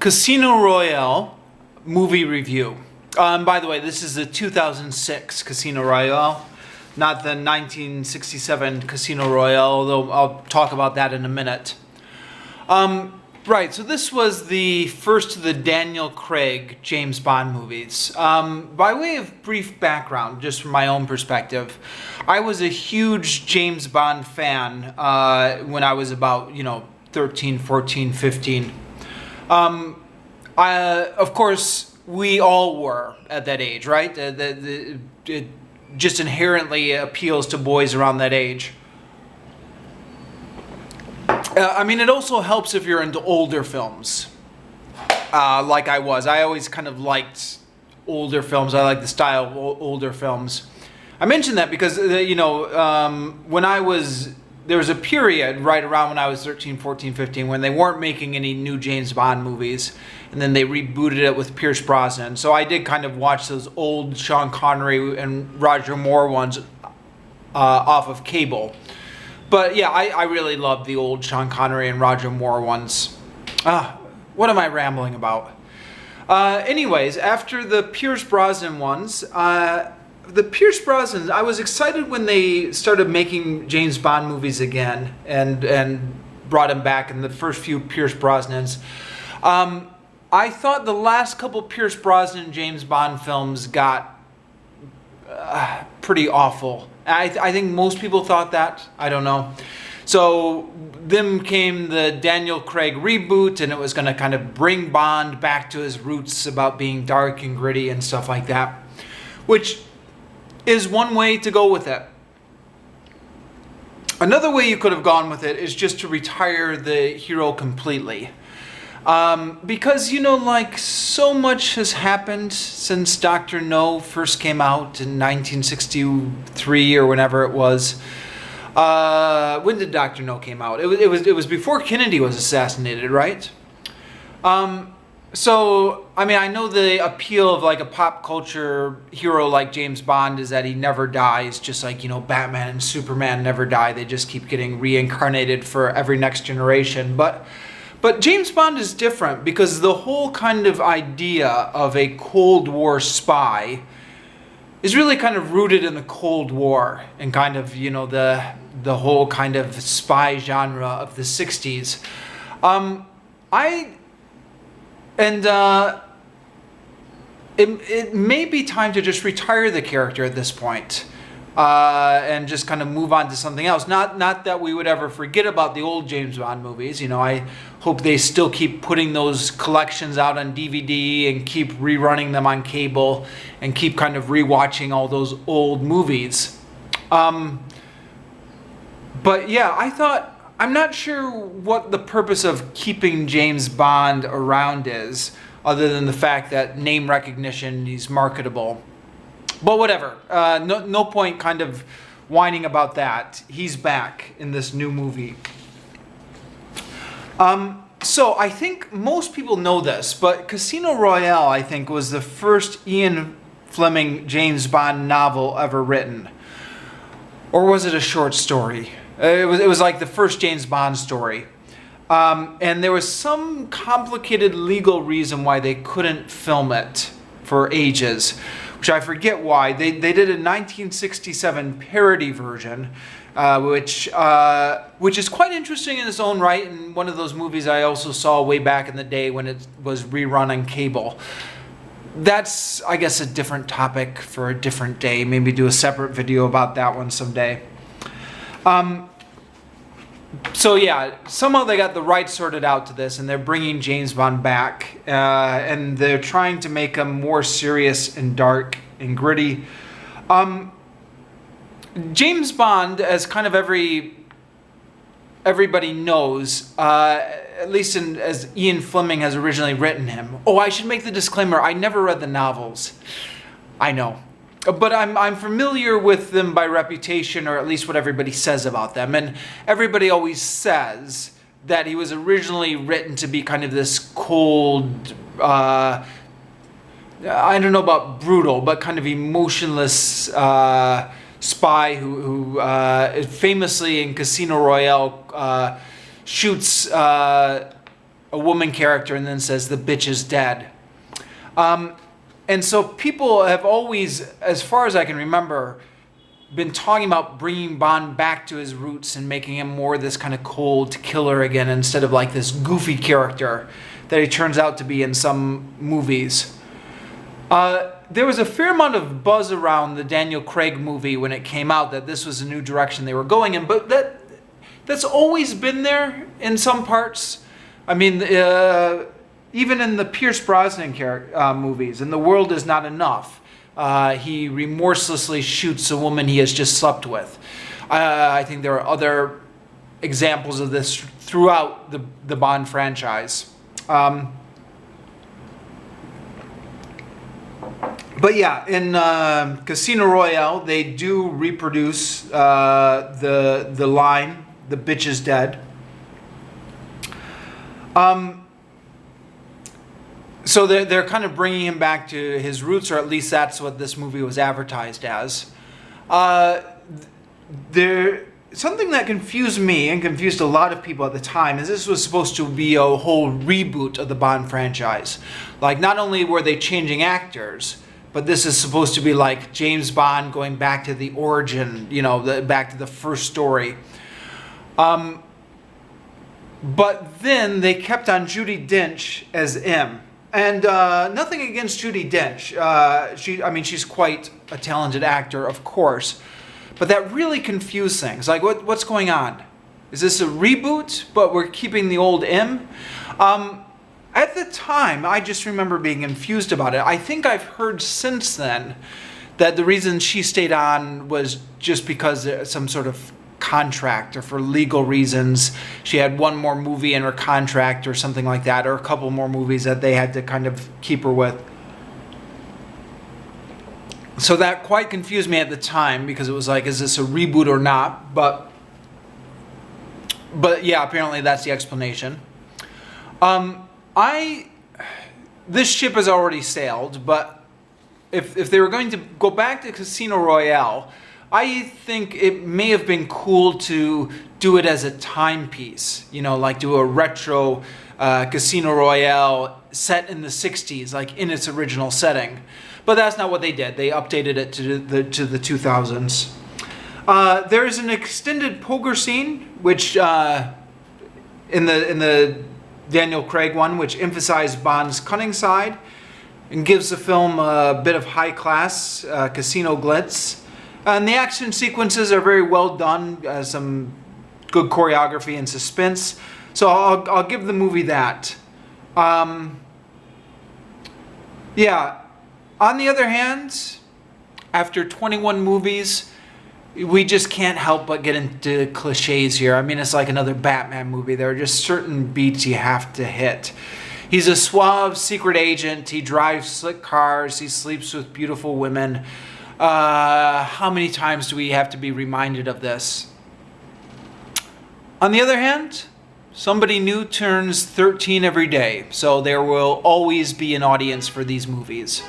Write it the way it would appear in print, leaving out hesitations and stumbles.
Casino Royale movie review. By the way, this is the 2006 Casino Royale, not the 1967 Casino Royale, although I'll talk about that in a minute. Right, so this was the first of the Daniel Craig James Bond movies. By way of brief background, just from my own perspective, I was a huge James Bond fan when I was about, 13, 14, 15. Of course, we all were at that age, right? It just inherently appeals to boys around that age. It also helps if you're into older films, like I was. I always kind of liked older films. I like the style of older films. I mentioned that because, there was a period right around when I was 13, 14, 15 when they weren't making any new James Bond movies, and then they rebooted it with Pierce Brosnan. So I did kind of watch those old Sean Connery and Roger Moore ones off of cable. But yeah, I really loved the old Sean Connery and Roger Moore ones. What am I rambling about? Anyways, after the Pierce Brosnan ones, I was excited when they started making James Bond movies again and brought him back in the first few Pierce Brosnans. I thought the last couple Pierce Brosnan James Bond films got pretty awful. I think most people thought that. I don't know. So then came the Daniel Craig reboot, and it was going to kind of bring Bond back to his roots about being dark and gritty and stuff like that, which is one way to go with it. Another way you could have gone with it is just to retire the hero completely. Because, so much has happened since Dr. No first came out in 1963 or whenever it was. When did Dr. No came out? It was before Kennedy was assassinated, right? I know the appeal of like a pop culture hero like James Bond is that he never dies, just like, Batman and Superman never die. They just keep getting reincarnated for every next generation. But James Bond is different because the whole kind of idea of a Cold War spy is really kind of rooted in the Cold War and kind of, the whole kind of spy genre of the 60s. It may be time to just retire the character at this point, and just kind of move on to something else. Not that we would ever forget about the old James Bond movies. I hope they still keep putting those collections out on DVD and keep rerunning them on cable and keep kind of rewatching all those old movies. But yeah, I'm not sure what the purpose of keeping James Bond around is, other than the fact that name recognition, he's marketable. But whatever, no point kind of whining about that. He's back in this new movie. So I think most people know this, but Casino Royale, I think, was the first Ian Fleming James Bond novel ever written. Or was it a short story? It was like the first James Bond story. And there was some complicated legal reason why they couldn't film it for ages, which I forget why. They did a 1967 parody version, which is quite interesting in its own right, and one of those movies I also saw way back in the day when it was rerun on cable. That's, I guess, a different topic for a different day. Maybe do a separate video about that one someday. So yeah, somehow they got the rights sorted out to this, and they're bringing James Bond back, and they're trying to make him more serious and dark and gritty. James Bond, as kind of everybody knows, at least as Ian Fleming has originally written him. Oh, I should make the disclaimer, I never read the novels. I know. But I'm familiar with them by reputation, or at least what everybody says about them. And everybody always says that he was originally written to be kind of this cold, I don't know about brutal, but kind of emotionless spy who famously in Casino Royale shoots a woman character and then says the bitch is dead. And so people have always, as far as I can remember, been talking about bringing Bond back to his roots and making him more this kind of cold killer again instead of like this goofy character that he turns out to be in some movies. There was a fair amount of buzz around the Daniel Craig movie when it came out that this was a new direction they were going in, but that's always been there in some parts. I mean, even in the Pierce Brosnan movies, and The World Is Not Enough, he remorselessly shoots a woman he has just slept with. I think there are other examples of this throughout the Bond franchise. But yeah, in Casino Royale, they do reproduce the line, "The bitch is dead." So they're kind of bringing him back to his roots, or at least that's what this movie was advertised as. Something that confused me and confused a lot of people at the time is this was supposed to be a whole reboot of the Bond franchise. Like, not only were they changing actors, but this is supposed to be like James Bond going back to the origin, you know, back to the first story. But then they kept on Judi Dench as M. And nothing against Judi Dench. She's quite a talented actor, of course. But that really confused things. Like, what's going on? Is this a reboot, but we're keeping the old M? At the time, I just remember being confused about it. I think I've heard since then that the reason she stayed on was just because some sort of contract or for legal reasons. She had one more movie in her contract or something like that, or a couple more movies that they had to kind of keep her with. So that quite confused me at the time, because it was like, is this a reboot or not? But yeah, apparently that's the explanation. This ship has already sailed, but if they were going to go back to Casino Royale, I think it may have been cool to do it as a timepiece, you know, like do a retro Casino Royale set in the 60s, like in its original setting. But that's not what they did. They updated it to the 2000s. There is an extended poker scene, which in the Daniel Craig one, which emphasized Bond's cunning side and gives the film a bit of high class casino glitz. And the action sequences are very well done, some good choreography and suspense. So I'll give the movie that. Yeah. On the other hand, after 21 movies, we just can't help but get into cliches here. I mean, it's like another Batman movie. There are just certain beats you have to hit. He's a suave secret agent. He drives slick cars. He sleeps with beautiful women. How many times do we have to be reminded of this? On the other hand, somebody new turns 13 every day, so there will always be an audience for these movies.